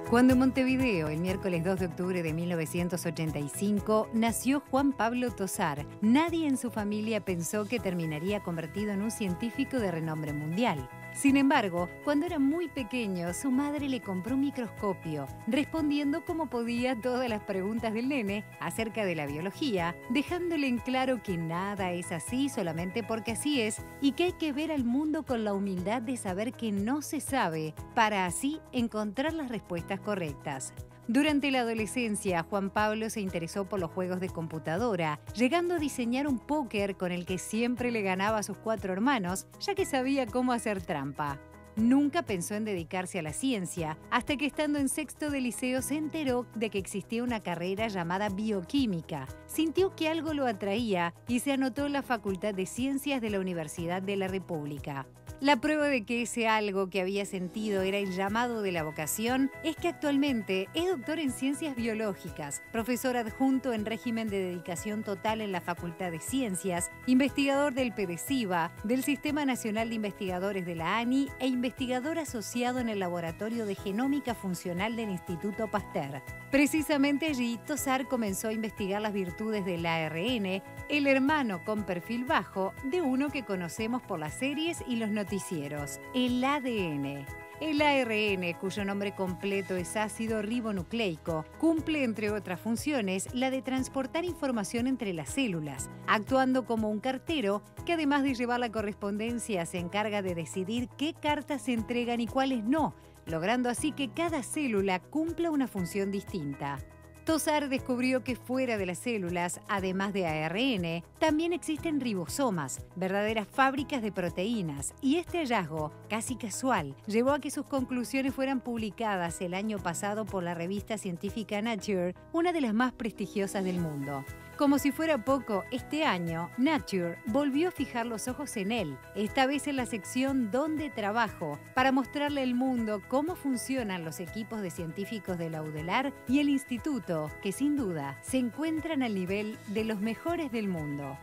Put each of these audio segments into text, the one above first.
Cuando en Montevideo, el miércoles 2 de octubre de 1985, nació Juan Pablo Tosar, nadie en su familia pensó que terminaría convertido en un científico de renombre mundial. Sin embargo, cuando era muy pequeño, su madre le compró un microscopio, respondiendo como podía todas las preguntas del nene acerca de la biología, dejándole en claro que nada es así solamente porque así es y que hay que ver al mundo con la humildad de saber que no se sabe, para así encontrar las respuestas correctas. Durante la adolescencia, Juan Pablo se interesó por los juegos de computadora, llegando a diseñar un póker con el que siempre le ganaba a sus 4 hermanos, ya que sabía cómo hacer trampa. Nunca pensó en dedicarse a la ciencia, hasta que estando en sexto de liceo se enteró de que existía una carrera llamada bioquímica. Sintió que algo lo atraía y se anotó en la Facultad de Ciencias de la Universidad de la República. La prueba de que ese algo que había sentido era el llamado de la vocación es que actualmente es doctor en Ciencias Biológicas, profesor adjunto en régimen de dedicación total en la Facultad de Ciencias, investigador del PDCIVA, del Sistema Nacional de Investigadores de la ANI e investigador asociado en el Laboratorio de Genómica Funcional del Instituto Pasteur. Precisamente allí, Tosar comenzó a investigar las virtudes del ARN, el hermano con perfil bajo de uno que conocemos por las series y los noticieros, el ADN. El ARN, cuyo nombre completo es ácido ribonucleico, cumple, entre otras funciones, la de transportar información entre las células, actuando como un cartero que, además de llevar la correspondencia, se encarga de decidir qué cartas se entregan y cuáles no, logrando así que cada célula cumpla una función distinta. Tosar descubrió que fuera de las células, además de ARN, también existen ribosomas, verdaderas fábricas de proteínas, y este hallazgo, casi casual, llevó a que sus conclusiones fueran publicadas el año pasado por la revista científica Nature, una de las más prestigiosas del mundo. Como si fuera poco, este año, Nature volvió a fijar los ojos en él, esta vez en la sección Donde trabajo, para mostrarle al mundo cómo funcionan los equipos de científicos de la UDELAR y el instituto, que sin duda se encuentran al nivel de los mejores del mundo.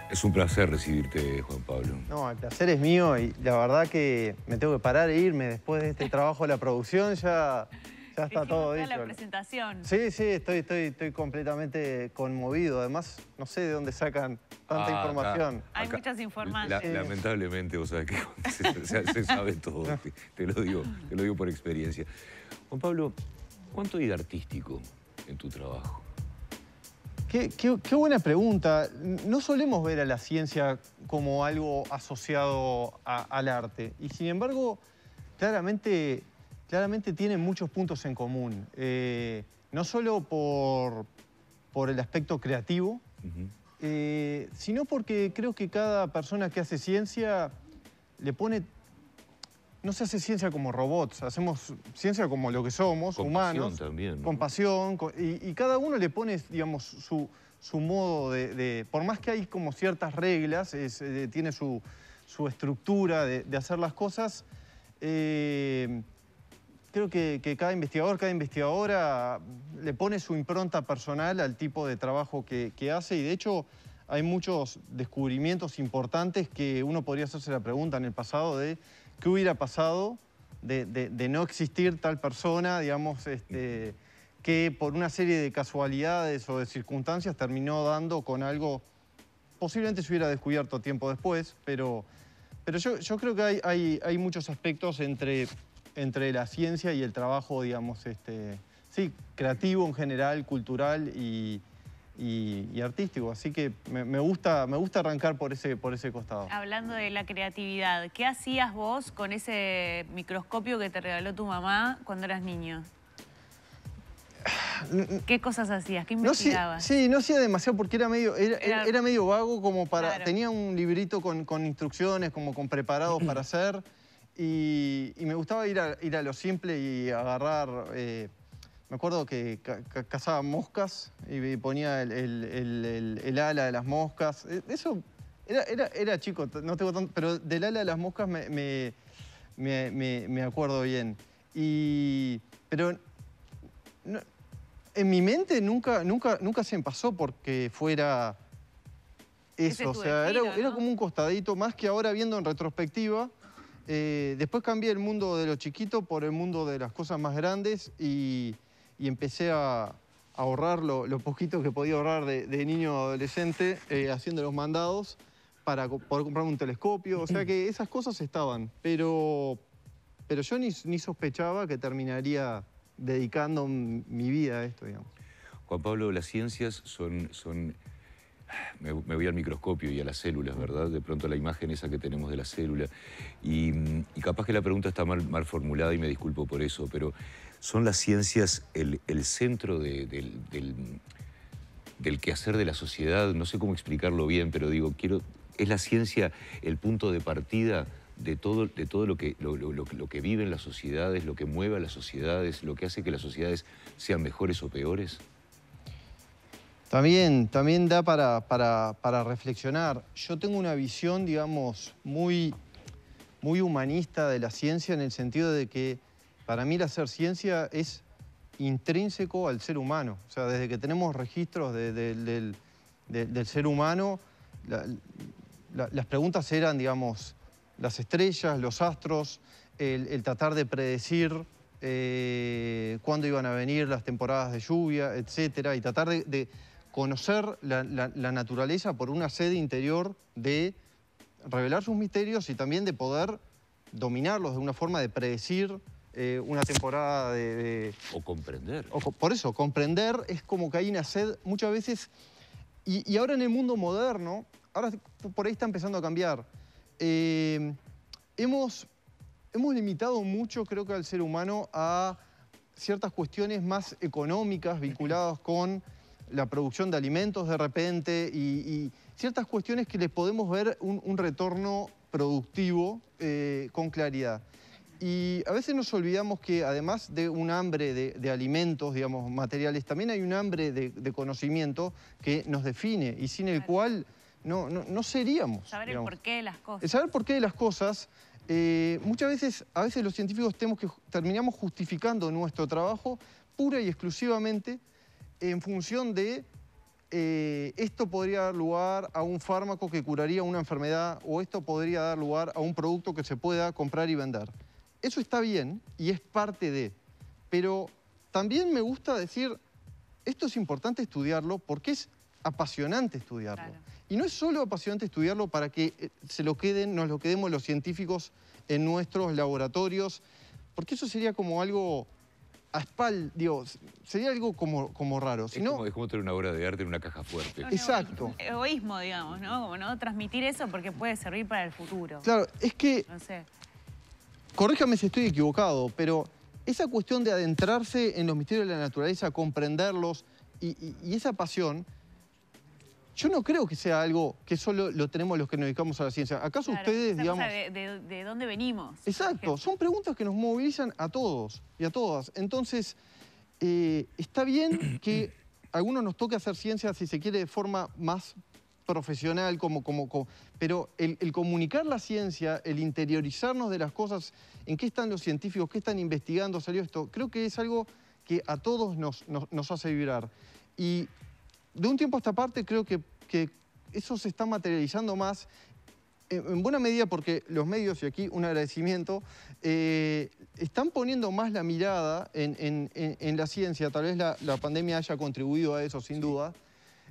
Es un placer recibirte, Juan Pablo. No, el placer es mío y la verdad que me tengo que parar e irme después de este trabajo de la producción, ya está todo dicho. La presentación. Sí, estoy completamente conmovido. Además, no sé de dónde sacan tanta información. Hay muchas informaciones. Lamentablemente, vos sabés que se sabe todo. Te lo digo por experiencia. Juan Pablo, ¿cuánto hay de artístico en tu trabajo? Qué buena pregunta. No solemos ver a la ciencia como algo asociado al arte. Y sin embargo, claramente tiene muchos puntos en común. No solo por el aspecto creativo, sino porque creo que cada persona que hace ciencia le pone... No se hace ciencia como robots, hacemos ciencia como lo que somos, humanos. Con pasión también, ¿no? Con pasión, y cada uno le pone, digamos, su modo de... Por más que hay como ciertas reglas, tiene su estructura de hacer las cosas, creo que cada investigador, cada investigadora le pone su impronta personal al tipo de trabajo que hace, y de hecho hay muchos descubrimientos importantes que uno podría hacerse la pregunta en el pasado de qué hubiera pasado de no existir tal persona, digamos, que por una serie de casualidades o de circunstancias terminó dando con algo, posiblemente se hubiera descubierto tiempo después, pero yo creo que hay muchos aspectos entre la ciencia y el trabajo, digamos, sí, creativo en general, cultural y artístico, así que me gusta arrancar por ese costado. Hablando de la creatividad, ¿qué hacías vos con ese microscopio que te regaló tu mamá cuando eras niño? ¿Qué cosas hacías? ¿Qué investigabas? No hacía demasiado porque era medio vago, como para... Claro. Tenía un librito con instrucciones, como con preparados para hacer, y me gustaba ir a lo simple y agarrar... Me acuerdo que cazaba moscas y ponía el ala de las moscas. Eso era chico, no tengo tanto, pero del ala de las moscas me acuerdo bien. Pero no, en mi mente nunca se me pasó porque fuera eso, o sea, era como un costadito, más que ahora viendo en retrospectiva. Después cambié el mundo de lo chiquito por el mundo de las cosas más grandes y empecé a ahorrar lo poquito que podía ahorrar de niño adolescente haciendo los mandados para poder comprarme un telescopio. O sea que esas cosas estaban, pero yo ni sospechaba que terminaría dedicando mi vida a esto, digamos. Juan Pablo, las ciencias me voy al microscopio y a las células, ¿verdad? De pronto la imagen esa que tenemos de la célula. Y capaz que la pregunta está mal formulada y me disculpo por eso, pero ¿son las ciencias el centro del quehacer de la sociedad? No sé cómo explicarlo bien, pero digo, ¿es la ciencia el punto de partida de todo lo que viven las sociedades, lo que mueve a las sociedades, lo que hace que las sociedades sean mejores o peores? También da para reflexionar. Yo tengo una visión, digamos, muy humanista de la ciencia en el sentido de que para mí el hacer ciencia es intrínseco al ser humano. O sea, desde que tenemos registros del ser humano, las preguntas eran, digamos, las estrellas, los astros, el tratar de predecir cuándo iban a venir las temporadas de lluvia, etcétera, y tratar de conocer la naturaleza por una sed interior de revelar sus misterios y también de poder dominarlos, de una forma de predecir una temporada O comprender. Por eso, comprender es como que hay una sed muchas veces, y ahora en el mundo moderno, ahora por ahí está empezando a cambiar. Hemos limitado mucho, creo que al ser humano, a ciertas cuestiones más económicas vinculadas con la producción de alimentos de repente y ciertas cuestiones que les podemos ver un retorno productivo con claridad. Y a veces nos olvidamos que además de un hambre de alimentos, digamos, materiales, también hay un hambre de conocimiento que nos define y sin el cual no seríamos. Saber el porqué de las cosas. El saber por qué de las cosas, muchas veces, los científicos terminamos justificando nuestro trabajo pura y exclusivamente en función de esto podría dar lugar a un fármaco que curaría una enfermedad o esto podría dar lugar a un producto que se pueda comprar y vender. Eso está bien y es parte de, pero también me gusta decir, esto es importante estudiarlo porque es apasionante estudiarlo. Claro. Y no es solo apasionante estudiarlo para que nos lo quedemos los científicos en nuestros laboratorios, porque eso sería como algo sería algo como raro. Es como tener una obra de arte en una caja fuerte. Exacto. Egoísmo, digamos, ¿no? Como no transmitir eso porque puede servir para el futuro. Claro, es que... No sé. Corríjame si estoy equivocado, pero esa cuestión de adentrarse en los misterios de la naturaleza, comprenderlos y esa pasión, yo no creo que sea algo que solo lo tenemos los que nos dedicamos a la ciencia. ¿Acaso ustedes, digamos... ¿De dónde venimos? Exacto, son preguntas que nos movilizan a todos y a todas. Entonces, está bien que a algunos nos toque hacer ciencia, si se quiere, de forma más profesional, pero el comunicar la ciencia, el interiorizarnos de las cosas, en qué están los científicos, qué están investigando, salió esto, creo que es algo que a todos nos hace vibrar. Y de un tiempo a esta parte creo que eso se está materializando más, en buena medida porque los medios, y aquí un agradecimiento, están poniendo más la mirada en la ciencia. Tal vez la pandemia haya contribuido a eso, sin duda.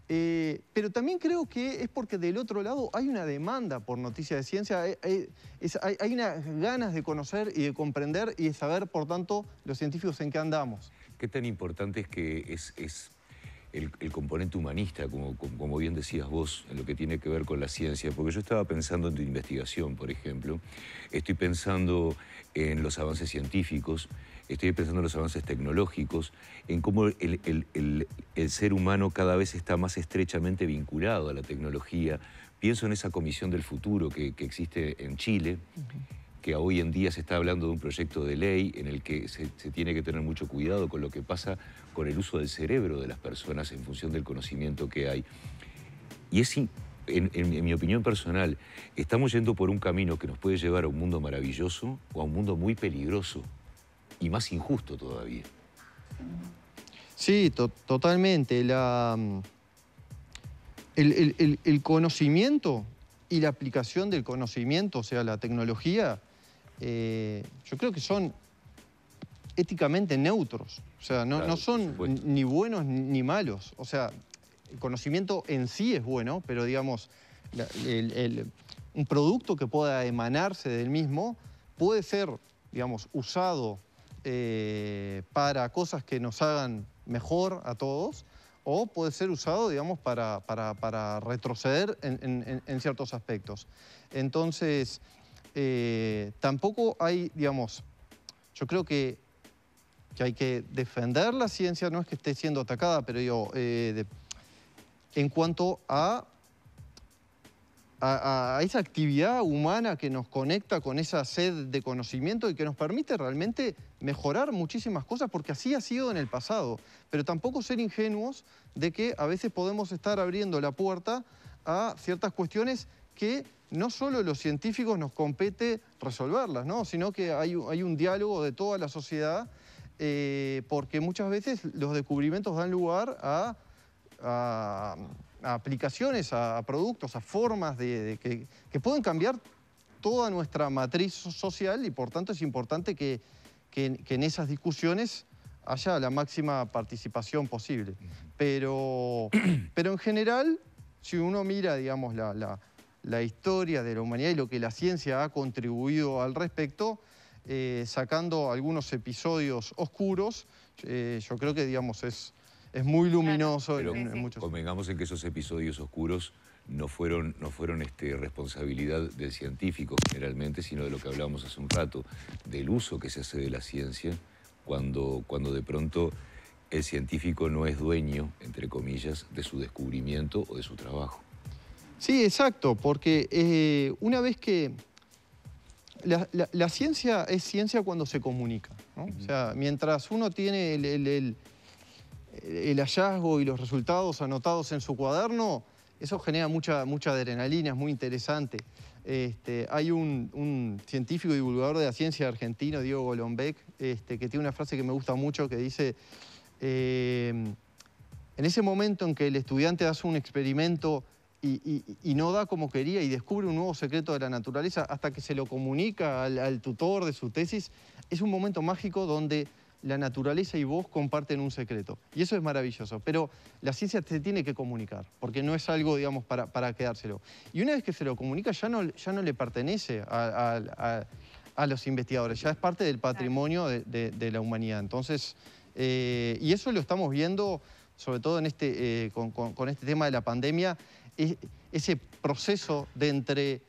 Pero también creo que es porque del otro lado hay una demanda por noticias de ciencia, hay unas ganas de conocer y de comprender y de saber, por tanto, los científicos en qué andamos. ¿Qué tan importante es que es el componente humanista, como bien decías vos, en lo que tiene que ver con la ciencia? Porque yo estaba pensando en tu investigación, por ejemplo, estoy pensando en los avances científicos, estoy pensando en los avances tecnológicos, en cómo el ser humano cada vez está más estrechamente vinculado a la tecnología. Pienso en esa comisión del futuro que existe en Chile, que hoy en día se está hablando de un proyecto de ley en el que se tiene que tener mucho cuidado con lo que pasa con el uso del cerebro de las personas en función del conocimiento que hay. Y en mi opinión personal, estamos yendo por un camino que nos puede llevar a un mundo maravilloso o a un mundo muy peligroso y más injusto todavía. Sí, totalmente. el conocimiento y la aplicación del conocimiento, o sea, la tecnología, yo creo que son éticamente neutros. O sea, no, Claro, no son por supuesto. ni buenos ni malos. O sea, el conocimiento en sí es bueno, pero digamos, un producto que pueda emanarse del mismo puede ser, digamos, usado para cosas que nos hagan mejor a todos, o puede ser usado, digamos, para retroceder en ciertos aspectos. Entonces, tampoco hay, digamos, yo creo que hay que defender la ciencia, no es que esté siendo atacada, pero digo, en cuanto a esa actividad humana que nos conecta con esa sed de conocimiento y que nos permite realmente mejorar muchísimas cosas, porque así ha sido en el pasado. Pero tampoco ser ingenuos de que a veces podemos estar abriendo la puerta a ciertas cuestiones que no solo los científicos nos compete resolverlas, ¿no? Sino que hay un diálogo de toda la sociedad, porque muchas veces los descubrimientos dan lugar a aplicaciones, a productos, a formas que pueden cambiar toda nuestra matriz social, y por tanto es importante que en esas discusiones haya la máxima participación posible. Pero en general, si uno mira, digamos, la historia de la humanidad y lo que la ciencia ha contribuido al respecto, sacando algunos episodios oscuros, yo creo que, digamos, es muy luminoso. Pero en muchos. convengamos en que esos episodios oscuros no fueron responsabilidad del científico generalmente, sino de lo que hablábamos hace un rato, del uso que se hace de la ciencia cuando de pronto el científico no es dueño, entre comillas, de su descubrimiento o de su trabajo. Sí, exacto, porque una vez que la ciencia es ciencia cuando se comunica, ¿no? O sea, mientras uno tiene el hallazgo y los resultados anotados en su cuaderno, eso genera mucha adrenalina, es muy interesante. Hay un científico y divulgador de la ciencia argentino, Diego Golombek, que tiene una frase que me gusta mucho que dice: en ese momento en que el estudiante hace un experimento y no da como quería y descubre un nuevo secreto de la naturaleza hasta que se lo comunica al tutor de su tesis, es un momento mágico donde la naturaleza y vos comparten un secreto. Y eso es maravilloso. Pero la ciencia se tiene que comunicar, porque no es algo, digamos, para quedárselo. Y una vez que se lo comunica, ya no le pertenece a los investigadores, ya es parte del patrimonio de la humanidad. Entonces, y eso lo estamos viendo, sobre todo en con este tema de la pandemia, ese proceso de entre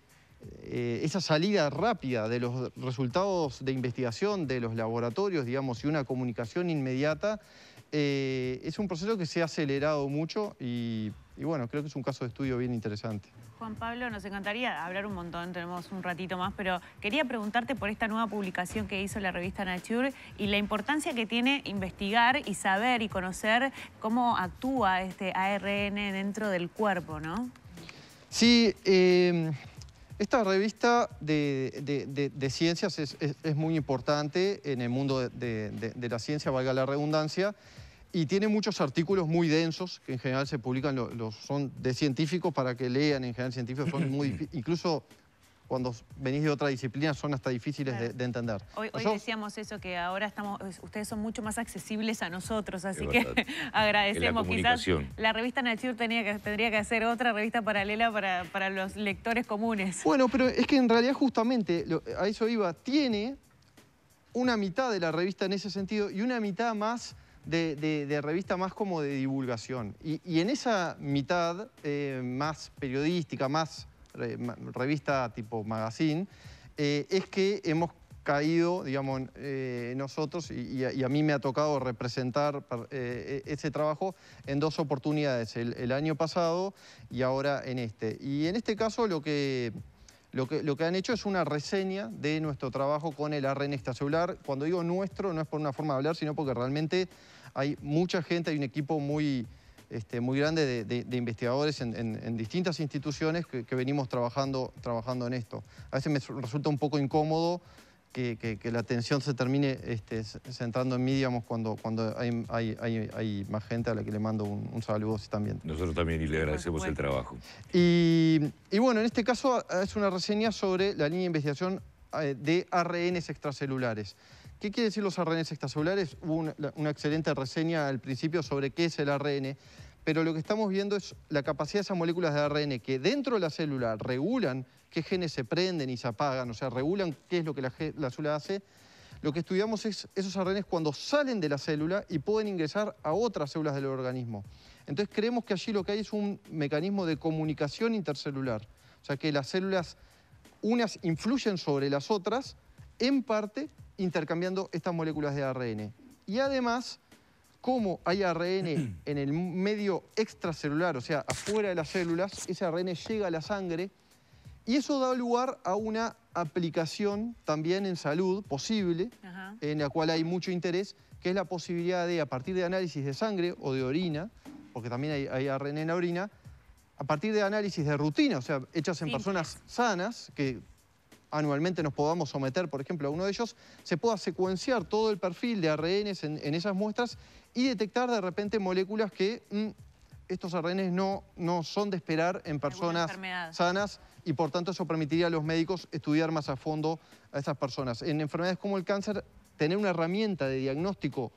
esa salida rápida de los resultados de investigación de los laboratorios, digamos, y una comunicación inmediata, es un proceso que se ha acelerado mucho y bueno, creo que es un caso de estudio bien interesante. Juan Pablo, nos encantaría hablar un montón, tenemos un ratito más, pero quería preguntarte por esta nueva publicación que hizo la revista Nature y la importancia que tiene investigar y saber y conocer cómo actúa este ARN dentro del cuerpo, ¿no? Sí, esta revista de ciencias es muy importante en el mundo de la ciencia, valga la redundancia, y tiene muchos artículos muy densos, que en general se publican, son de científicos para que lean, en general científicos son muy difíciles, incluso cuando venís de otra disciplina son hasta difíciles de entender. Hoy decíamos eso, que ahora ustedes son mucho más accesibles a nosotros, así que verdad. agradecemos. En la Quizás comunicación. la revista Nature tendría que hacer otra revista paralela para los lectores comunes. Bueno, pero es que en realidad justamente, a eso iba, tiene una mitad de la revista en ese sentido y una mitad más de revista más como de divulgación. Y en esa mitad más periodística, más revista tipo magazine, es que hemos caído, digamos, nosotros, y a mí me ha tocado representar ese trabajo en dos oportunidades, el año pasado y ahora en este. Y en este caso lo que han hecho es una reseña de nuestro trabajo con el ARN extracelular. Cuando digo nuestro, no es por una forma de hablar, sino porque realmente hay mucha gente, hay un equipo muy grande de investigadores en distintas instituciones que venimos trabajando en esto. A veces me resulta un poco incómodo la atención se termine centrando en mí, digamos, cuando hay más gente a la que le mando un saludo también. Nosotros también, y le agradecemos el trabajo. Y bueno, en este caso es una reseña sobre la línea de investigación de ARNs extracelulares. ¿Qué quiere decir los ARNs extracelulares? Hubo una excelente reseña al principio sobre qué es el ARN, pero lo que estamos viendo es la capacidad de esas moléculas de ARN que dentro de la célula regulan qué genes se prenden y se apagan, o sea, regulan qué es lo que la célula hace. Lo que estudiamos es esos ARNs cuando salen de la célula y pueden ingresar a otras células del organismo. Entonces creemos que allí lo que hay es un mecanismo de comunicación intercelular, o sea, que las células unas influyen sobre las otras, en parte intercambiando estas moléculas de ARN. Y además, como hay ARN en el medio extracelular, o sea, afuera de las células, ese ARN llega a la sangre y eso da lugar a una aplicación también en salud posible, en la cual hay mucho interés, que es la posibilidad de, a partir de análisis de sangre o de orina, porque también hay ARN en la orina, a partir de análisis de rutina, o sea, hechas en personas sanas, que anualmente nos podamos someter, por ejemplo, a uno de ellos, se pueda secuenciar todo el perfil de ARNs en esas muestras y detectar de repente moléculas que estos ARNs no son de esperar en personas sanas y por tanto eso permitiría a los médicos estudiar más a fondo a estas personas. En enfermedades como el cáncer, tener una herramienta de diagnóstico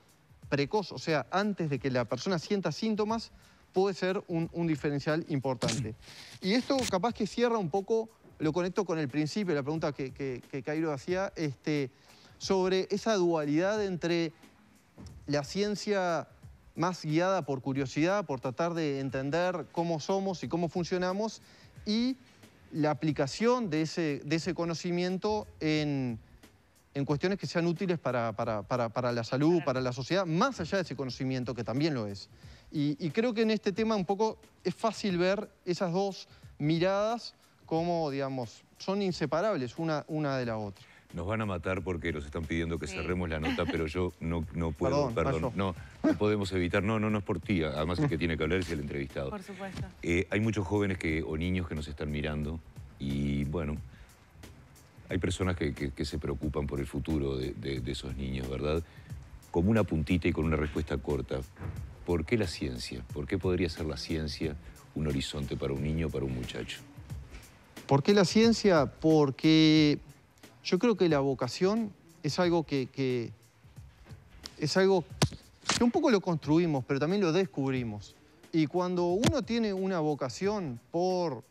precoz, o sea, antes de que la persona sienta síntomas, puede ser un diferencial importante. Y esto capaz que cierra un poco, lo conecto con el principio, la pregunta que Cairo hacía, sobre esa dualidad entre la ciencia más guiada por curiosidad, por tratar de entender cómo somos y cómo funcionamos, y la aplicación de ese conocimiento en cuestiones que sean útiles para la salud, para la sociedad, más allá de ese conocimiento, que también lo es. Y creo que en este tema un poco es fácil ver esas dos miradas como, digamos, son inseparables una de la otra. Nos van a matar porque nos están pidiendo que cerremos la nota, pero yo no puedo, perdón, no podemos evitar, no es por ti, además el que tiene que hablar es el entrevistado. Por supuesto. Hay muchos jóvenes o niños que nos están mirando y, bueno, hay personas que se preocupan por el futuro de esos niños, ¿verdad? Como una puntita y con una respuesta corta. ¿Por qué la ciencia? ¿Por qué podría ser la ciencia un horizonte para un niño o para un muchacho? ¿Por qué la ciencia? Porque yo creo que la vocación es algo que un poco lo construimos, pero también lo descubrimos. Y cuando uno tiene una vocación por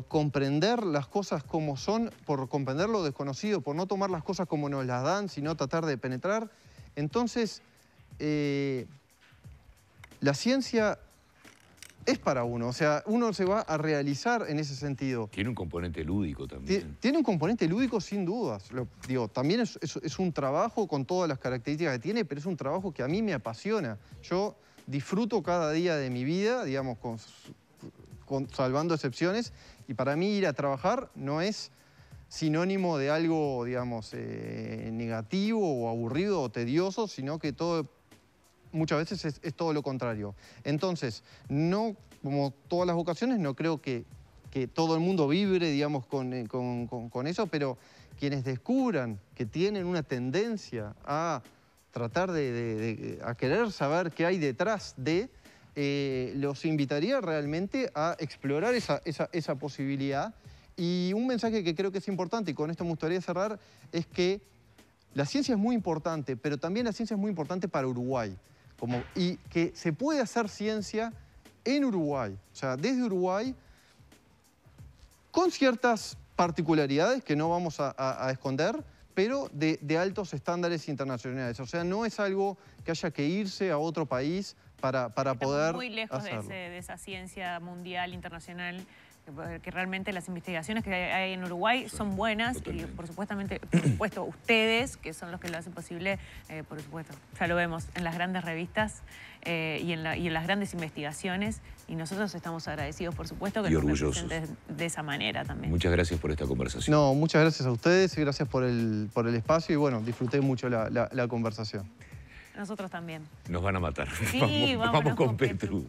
comprender las cosas como son, por comprender lo desconocido, por no tomar las cosas como nos las dan, sino tratar de penetrar, entonces la ciencia es para uno, o sea, uno se va a realizar en ese sentido. Tiene un componente lúdico también. Tiene un componente lúdico sin dudas. También es un trabajo con todas las características que tiene, pero es un trabajo que a mí me apasiona. Yo disfruto cada día de mi vida, digamos, salvando excepciones, y para mí ir a trabajar no es sinónimo de algo, digamos, negativo o aburrido o tedioso, sino que muchas veces es todo lo contrario. Entonces, no, como todas las vocaciones, no creo que todo el mundo vibre, digamos, con eso, pero quienes descubran que tienen una tendencia a tratar a querer saber qué hay detrás los invitaría realmente a explorar esa posibilidad. Y un mensaje que creo que es importante, y con esto me gustaría cerrar, es que la ciencia es muy importante, pero también la ciencia es muy importante para Uruguay. Y que se puede hacer ciencia en Uruguay, o sea, desde Uruguay, con ciertas particularidades que no vamos a esconder, pero de altos estándares internacionales. O sea, no es algo que haya que irse a otro país para poder muy lejos hacerlo. de esa ciencia mundial, internacional, que realmente las investigaciones que hay en Uruguay son buenas. Totalmente. Y por supuesto ustedes, que son los que lo hacen posible, por supuesto, ya lo vemos en las grandes revistas y en las grandes investigaciones, y nosotros estamos agradecidos, por supuesto, que nos representen de esa manera también. Muchas gracias por esta conversación. No, muchas gracias a ustedes y gracias por el espacio, y bueno, disfruté mucho la conversación. Nosotros también. Nos van a matar. Sí, vamos con Petru.